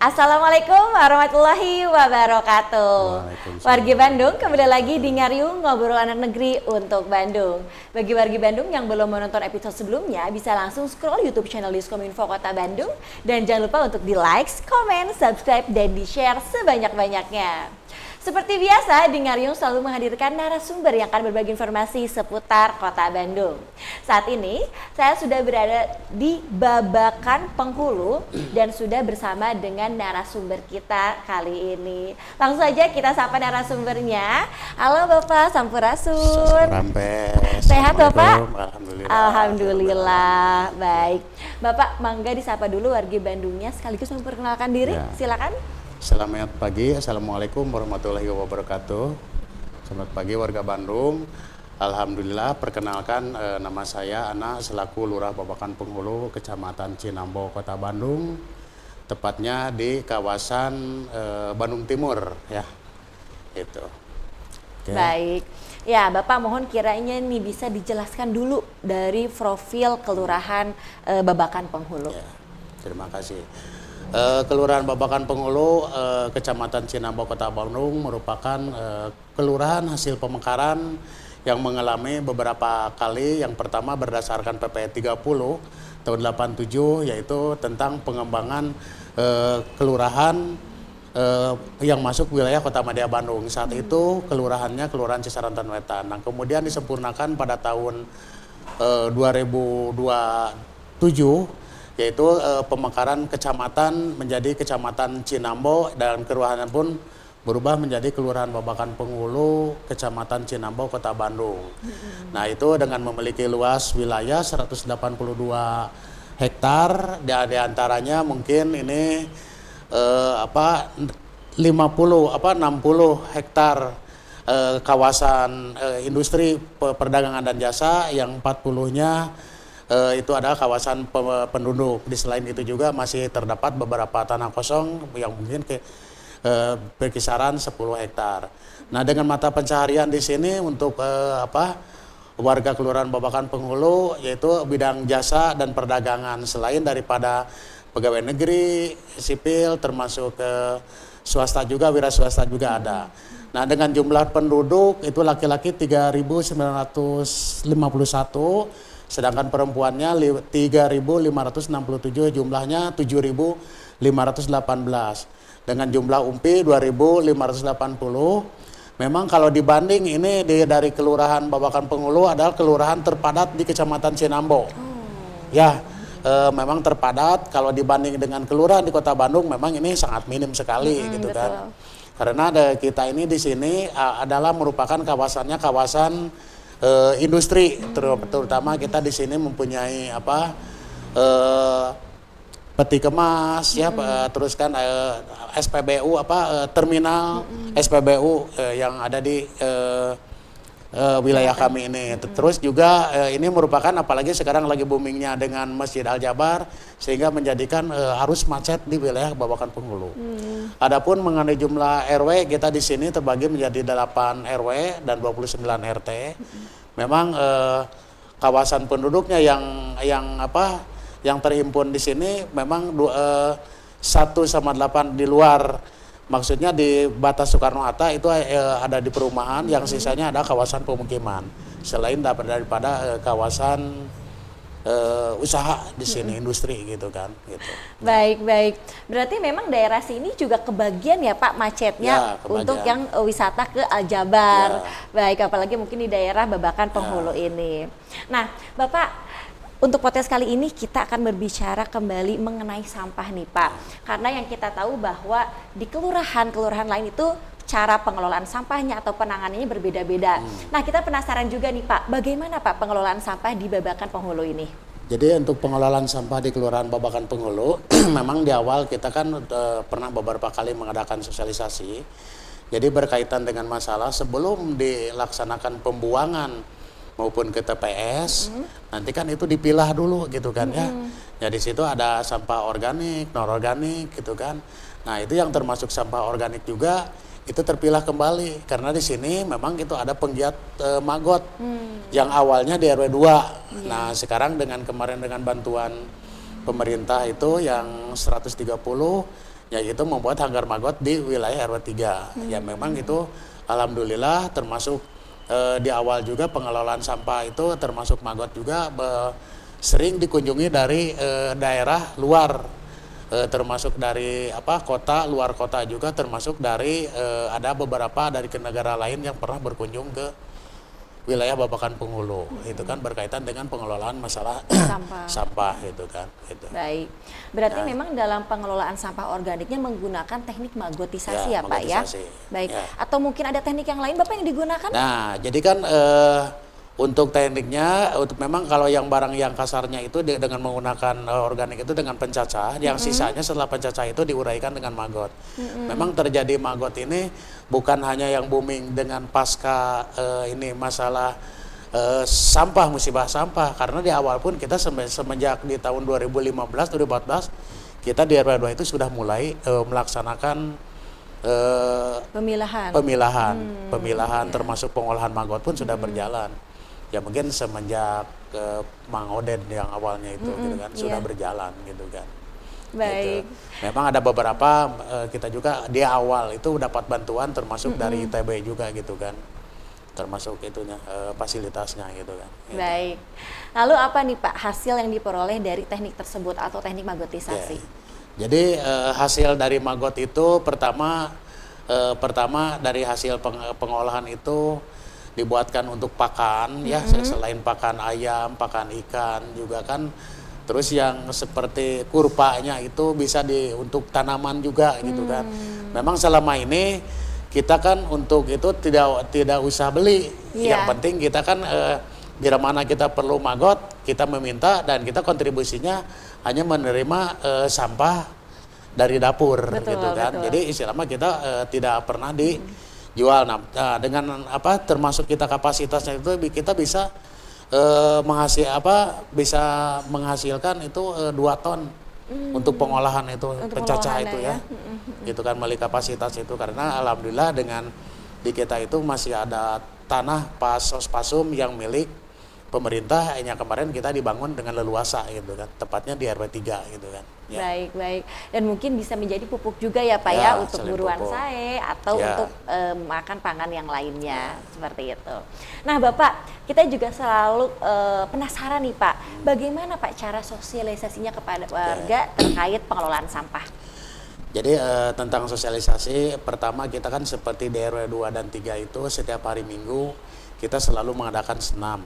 Assalamualaikum warahmatullahi wabarakatuh. Wargi Bandung, kembali lagi di Ngariung Ngobrol Anak Negeri untuk Bandung. Bagi wargi Bandung yang belum menonton episode sebelumnya, bisa langsung scroll YouTube channel Diskominfo Kota Bandung. Dan jangan lupa untuk di like, komen, subscribe, dan di share sebanyak-banyaknya. Seperti biasa, di Ngariung selalu menghadirkan narasumber yang akan berbagi informasi seputar Kota Bandung. Saat ini, saya sudah berada di Babakan Penghulu dan sudah bersama dengan narasumber kita kali ini. Langsung saja kita sapa narasumbernya. Halo Bapak Sampurasun. Sehat Bapak? Alhamdulillah. Alhamdulillah. Baik. Bapak, mangga disapa dulu wargi Bandungnya sekaligus memperkenalkan diri. Ya. Silakan. Selamat pagi, Assalamualaikum warahmatullahi wabarakatuh. Selamat pagi warga Bandung. Alhamdulillah, perkenalkan nama saya Ana selaku Lurah Babakan Penghulu, Kecamatan Cinambo, Kota Bandung. Tepatnya di kawasan Bandung Timur, ya. Itu. Okay. Baik. Ya, Bapak mohon kiranya nih bisa dijelaskan dulu dari profil Kelurahan Babakan Penghulu. Ya, terima kasih. Kelurahan Babakan Penghulu, Kecamatan Cinambo, Kota Bandung merupakan kelurahan hasil pemekaran yang mengalami beberapa kali. Yang pertama berdasarkan PP 30 tahun 87, yaitu tentang pengembangan kelurahan yang masuk wilayah Kota Madya Bandung. Saat itu kelurahannya Kelurahan Cisarantan Wetan. Nah, kemudian disempurnakan pada tahun 2027, yaitu pemekaran kecamatan menjadi Kecamatan Cinambo, dan kelurahan pun berubah menjadi Kelurahan Babakan Penghulu, Kecamatan Cinambo, Kota Bandung. Nah, itu dengan memiliki luas wilayah 182 hektar, di antaranya mungkin ini 60 hektar kawasan industri perdagangan dan jasa, yang 40-nya itu adalah kawasan penduduk. Di selain itu juga masih terdapat beberapa tanah kosong yang mungkin berkisaran 10 hektar. Nah, dengan mata pencaharian di sini untuk warga Kelurahan Babakan Penghulu yaitu bidang jasa dan perdagangan, selain daripada pegawai negeri, sipil, termasuk swasta juga, wira swasta juga ada. Nah, dengan jumlah penduduk itu laki-laki 3.951, sedangkan perempuannya 3.567, jumlahnya 7.518. Dengan jumlah UMPI 2.580. Memang kalau dibanding ini dari Kelurahan Babakan Penghulu adalah kelurahan terpadat di Kecamatan Cinambo. Ya, memang terpadat. Kalau dibanding dengan kelurahan di Kota Bandung memang ini sangat minim sekali gitu kan. Karena kita ini di sini adalah merupakan kawasannya kawasan industri, terutama kita di sini mempunyai peti kemas, ya, terus kan SPBU terminal SPBU yang ada di wilayah kami ini. Terus juga ini merupakan, apalagi sekarang lagi boomingnya dengan Masjid Al-Jabar, sehingga menjadikan arus macet di wilayah Babakan Penghulu. Adapun mengenai jumlah RW, kita di sini terbagi menjadi 8 RW dan 29 RT. Memang kawasan penduduknya yang terhimpun di sini memang 1/8 di luar, maksudnya di batas Soekarno-Hatta itu ada di perumahan, yang sisanya ada kawasan pemukiman, selain daripada kawasan usaha di sini, industri gitu kan. Gitu. Baik. Berarti memang daerah sini juga kebagian ya Pak macetnya, ya, untuk yang wisata ke Al-Jabar. Ya. Baik, apalagi mungkin di daerah Babakan Penghulu ini. Nah, Bapak, untuk podcast kali ini kita akan berbicara kembali mengenai sampah nih Pak. Karena yang kita tahu bahwa di kelurahan lain itu cara pengelolaan sampahnya atau penanganannya berbeda-beda. Nah, kita penasaran juga nih Pak, bagaimana Pak pengelolaan sampah di Babakan Penghulu ini? Jadi untuk pengelolaan sampah di Kelurahan Babakan Penghulu, memang di awal kita kan pernah beberapa kali mengadakan sosialisasi. Jadi berkaitan dengan masalah sebelum dilaksanakan pembuangan maupun ke TPS, nanti kan itu dipilah dulu gitu kan ya. Jadi situ ada sampah organik, non-organik gitu kan. Nah itu yang termasuk sampah organik juga itu terpilah kembali karena di sini memang itu ada penggiat magot yang awalnya di RW 2. Nah sekarang kemarin dengan bantuan pemerintah itu yang 130 yaitu membuat hanggar magot di wilayah RW 3. Ya memang itu alhamdulillah termasuk di awal juga pengelolaan sampah itu termasuk magot juga sering dikunjungi dari daerah luar. Termasuk dari kota, luar kota juga, termasuk dari ada beberapa dari ke negara lain yang pernah berkunjung ke wilayah Babakan Penghulu. Itu kan berkaitan dengan pengelolaan masalah sampah itu kan. Gitu. Baik, berarti memang dalam pengelolaan sampah organiknya menggunakan teknik magotisasi ya Pak ya? Baik, atau mungkin ada teknik yang lain Bapak yang digunakan? Nah, jadi kan untuk tekniknya, memang kalau yang barang yang kasarnya itu dengan menggunakan organik itu dengan pencacah, yang sisanya setelah pencacah itu diuraikan dengan magot. Memang terjadi magot ini bukan hanya yang booming dengan pasca ini masalah sampah, musibah sampah, karena di awal pun kita semenjak di tahun 2015-2014 kita di RW 2 itu sudah mulai melaksanakan pemilahan termasuk pengolahan magot pun sudah berjalan. Ya mungkin semenjak Mang Oden yang awalnya itu gitu kan sudah berjalan gitu kan. Baik. Gitu. Memang ada beberapa kita juga di awal itu dapat bantuan termasuk dari ITB juga gitu kan. Termasuk itunya fasilitasnya gitu kan. Gitu. Baik. Lalu apa nih Pak hasil yang diperoleh dari teknik tersebut atau teknik magotisasi? Jadi hasil dari magot itu pertama dari hasil pengolahan itu dibuatkan untuk pakan ya, selain pakan ayam, pakan ikan juga kan. Terus yang seperti kurpanya itu bisa untuk tanaman juga gitu kan. Memang selama ini kita kan untuk itu tidak usah beli. Yang penting kita kan bila mana kita perlu magot, kita meminta dan kita kontribusinya hanya menerima sampah dari dapur gitu kan. Jadi istilahnya kita tidak pernah jual. Nah, dengan termasuk kita kapasitasnya itu kita bisa bisa menghasilkan itu 2 ton untuk pengolahan itu pencacah itu ya. Gitu kan melalui kapasitas itu karena alhamdulillah dengan di kita itu masih ada tanah paspasum yang milik pemerintah yang kemarin kita dibangun dengan leluasa gitu kan, tepatnya di RW 3 gitu kan. Ya. Baik. Dan mungkin bisa menjadi pupuk juga ya Pak ya untuk buruan sae atau untuk makan pangan yang lainnya seperti itu. Nah Bapak, kita juga selalu penasaran nih Pak, bagaimana Pak cara sosialisasinya kepada warga terkait pengelolaan sampah? Jadi tentang sosialisasi, pertama kita kan seperti di RW 2 dan 3 itu setiap hari Minggu kita selalu mengadakan senam.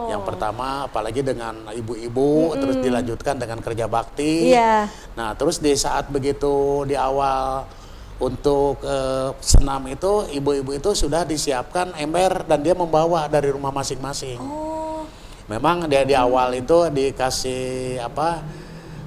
Yang pertama apalagi dengan ibu-ibu, terus dilanjutkan dengan kerja bakti. Nah terus di saat begitu di awal untuk senam itu, ibu-ibu itu sudah disiapkan ember dan dia membawa dari rumah masing-masing. Memang dia di awal itu dikasih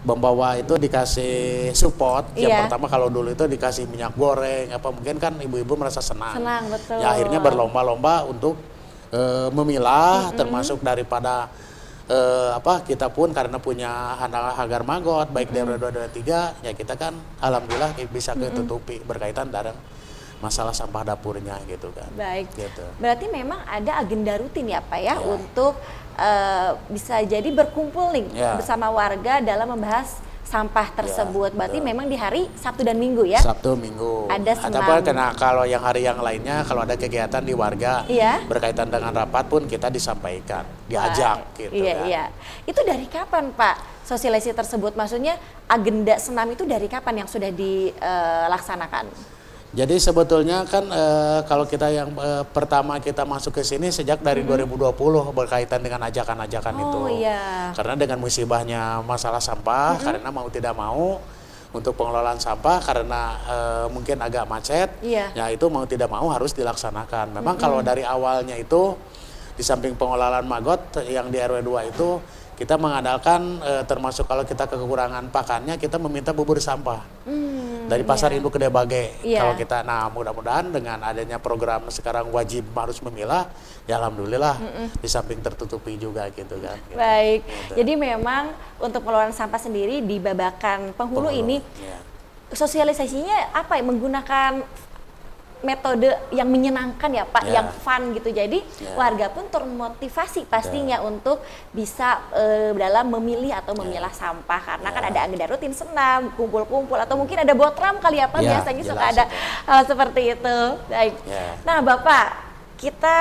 membawa itu dikasih support. Yang pertama kalau dulu itu dikasih minyak goreng mungkin kan ibu-ibu merasa senang. Betul. Ya akhirnya berlomba-lomba untuk memilah termasuk daripada kita pun karena punya hanggar magot baik di RW 2 dan 3 ya kita kan alhamdulillah bisa ketutupi berkaitan dengan masalah sampah dapurnya gitu kan. Baik. Gitu. Berarti memang ada agenda rutin ya Pak ya untuk bisa jadi berkumpul nih bersama warga dalam membahas sampah tersebut. Berarti memang di hari Sabtu dan Minggu ya? Sabtu, Minggu. Ada senam. Karena kalau yang hari yang lainnya kalau ada kegiatan di warga berkaitan dengan rapat pun kita disampaikan, diajak gitu kan. Iya. Itu dari kapan Pak sosialisasi tersebut? Maksudnya agenda senam itu dari kapan yang sudah dilaksanakan? Jadi sebetulnya kan kalau kita yang pertama kita masuk ke sini sejak dari 2020 berkaitan dengan ajakan-ajakan itu. Karena dengan musibahnya masalah sampah, karena mau tidak mau untuk pengelolaan sampah karena mungkin agak macet, Iya. ya itu mau tidak mau harus dilaksanakan. Memang kalau dari awalnya itu di samping pengelolaan maggot yang di RW 2 itu kita mengandalkan termasuk kalau kita kekurangan pakannya kita meminta bubur sampah dari pasar induk Gede Bage. Iya. Kalau kita, nah mudah-mudahan dengan adanya program sekarang wajib harus memilah, ya alhamdulillah di samping tertutupi juga gitu kan. Baik, Gitu. jadi memang untuk pengelolaan sampah sendiri di Babakan Penghulu ini ya. sosialisasinya apa ya, menggunakan metode yang menyenangkan ya Pak, Ya. yang fun gitu. Jadi Ya. warga pun termotivasi pastinya untuk bisa dalam memilih atau memilah sampah karena kan ada agenda rutin senam, kumpul-kumpul atau mungkin ada botram kali ya Pak, Ya, biasanya suka jelas ada itu. hal seperti itu. Baik. Ya. Nah Bapak, kita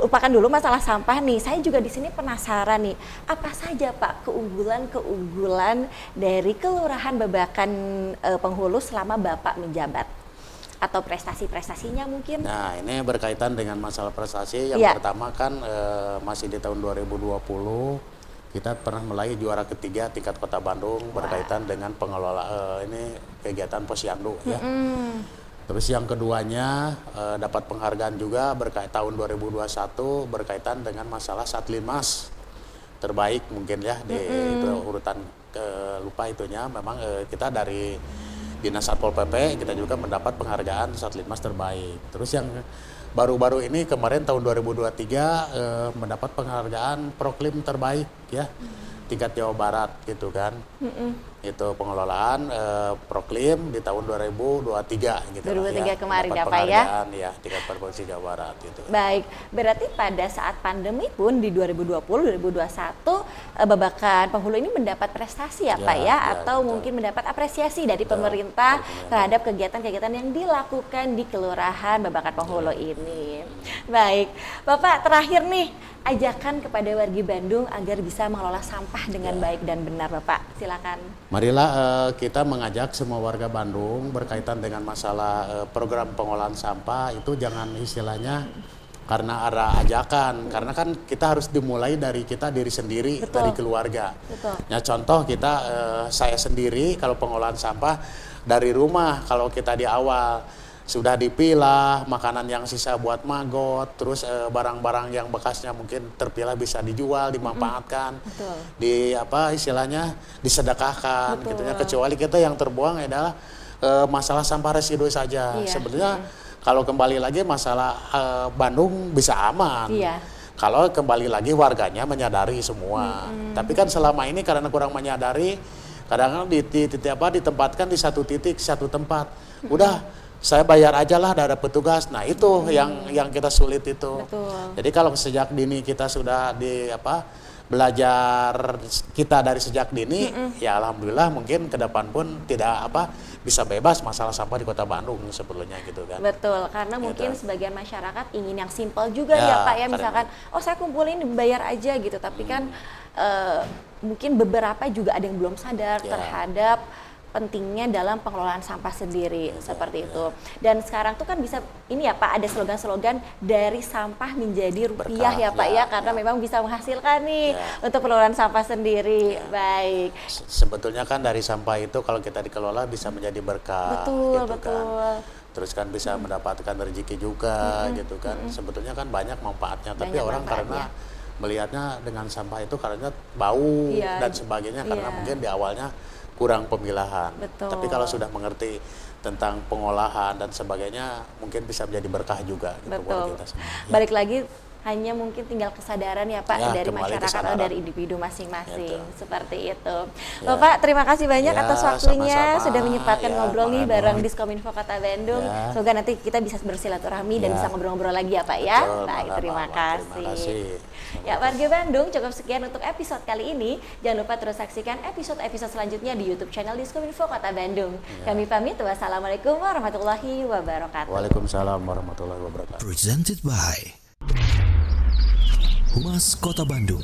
lupakan dulu masalah sampah nih. Saya juga di sini penasaran nih, apa saja Pak keunggulan-keunggulan dari Kelurahan Babakan Penghulu selama Bapak menjabat? Atau prestasi-prestasinya mungkin? Nah, ini berkaitan dengan masalah prestasi. Yang Iya. pertama kan masih di tahun 2020 kita pernah meraih juara ketiga tingkat Kota Bandung berkaitan dengan pengelola ini kegiatan Posyandu ya. Terus yang keduanya dapat penghargaan juga tahun 2021 berkaitan dengan masalah Satlimas terbaik mungkin ya di itu urutan lupa itunya. Memang kita dari Dinas Satpol PP kita juga mendapat penghargaan Satlimas terbaik. Terus yang baru-baru ini kemarin tahun 2023 mendapat penghargaan Proklim terbaik ya tingkat Jawa Barat gitu kan. Itu pengelolaan Proklim di tahun 2023 gitu 2023 kemarin ya, dapat Pak, ya? penghargaan ya tingkat Provinsi Jawa Barat gitu. Baik, berarti pada saat pandemi pun di 2020-2021 Babakan Penghulu ini mendapat prestasi ya, Ya, Pak ya, ya, atau betul. mungkin mendapat apresiasi dari Betul, pemerintah dari pemerintah. terhadap kegiatan-kegiatan yang dilakukan di Kelurahan Babakan Penghulu ini. Baik, Bapak terakhir nih, ajakan kepada wargi Bandung agar bisa mengelola sampah dengan baik dan benar, Bapak. Silakan. Marilah kita mengajak semua warga Bandung berkaitan dengan masalah program pengolahan sampah itu jangan istilahnya karena ada ajakan, karena kan kita harus dimulai dari kita diri sendiri, Betul. dari keluarga. Betul. Ya contoh kita saya sendiri kalau pengolahan sampah dari rumah kalau kita di awal sudah dipilah makanan yang sisa buat maggot, terus barang-barang yang bekasnya mungkin terpilah bisa dijual, dimanfaatkan, Betul. di apa istilahnya disedekahkan, Betul. gitu ya. Kecuali kita yang terbuang adalah masalah sampah residu saja. Iya. Sebetulnya kalau kembali lagi masalah Bandung bisa aman. Iya. Kalau kembali lagi warganya menyadari semua. Tapi kan selama ini karena kurang menyadari, kadang-kadang ditempatkan di satu titik, satu tempat. Udah saya bayar aja lah, ada petugas. Nah itu yang kita sulit itu. Betul. Jadi kalau sejak dini kita sudah belajar kita dari sejak dini, ya alhamdulillah mungkin ke depan pun tidak bisa bebas masalah sampah di Kota Bandung sebetulnya gitu kan. Betul, karena mungkin Gitu. sebagian masyarakat ingin yang simpel juga Ya, ya Pak ya, karena- misalkan oh saya kumpulin bayar aja gitu, tapi kan mungkin beberapa juga ada yang belum sadar Ya. terhadap pentingnya dalam pengelolaan sampah sendiri seperti itu. Dan sekarang tuh kan bisa ini ya Pak, ada slogan-slogan dari sampah menjadi rupiah Berkah, ya Pak ya, ya, karena ya. memang bisa menghasilkan nih Ya. untuk pengelolaan sampah sendiri. Baik. Sebetulnya kan dari sampah itu kalau kita dikelola bisa menjadi berkah. Betul, gitu betul. Kan. Terus kan bisa mendapatkan rezeki juga gitu kan. Sebetulnya kan banyak manfaatnya, tapi Banyak orang manfaatnya. karena melihatnya dengan sampah itu karena bau Iya, dan sebagainya karena iya. mungkin di awalnya kurang pemilahan. Betul. Tapi kalau sudah mengerti tentang pengolahan dan sebagainya mungkin bisa menjadi berkah juga gitu buat Betul. kita semua. Ya. Balik lagi hanya mungkin tinggal kesadaran ya Pak Ya, dari kembali masyarakat atau kesadaran. dari individu masing-masing Gitu. seperti itu. Ya. Bapak terima kasih banyak Ya, atas waktunya sama-sama. sudah menyempatkan Ya, ngobrol nih mohon bareng maaf. Diskominfo Kota Bandung. Ya. Semoga nanti kita bisa bersilaturahmi dan Ya. bisa ngobrol-ngobrol lagi ya Pak ya. Betul, Baik, Mbak terima Mama. kasih. Terima kasih. Ya warga Bandung, cukup sekian untuk episode kali ini. Jangan lupa terus saksikan episode-episode selanjutnya di YouTube channel Diskominfo Kota Bandung. Ya. Kami pamit, wassalamualaikum warahmatullahi wabarakatuh. Waalaikumsalam warahmatullahi wabarakatuh. Presented by Humas Kota Bandung.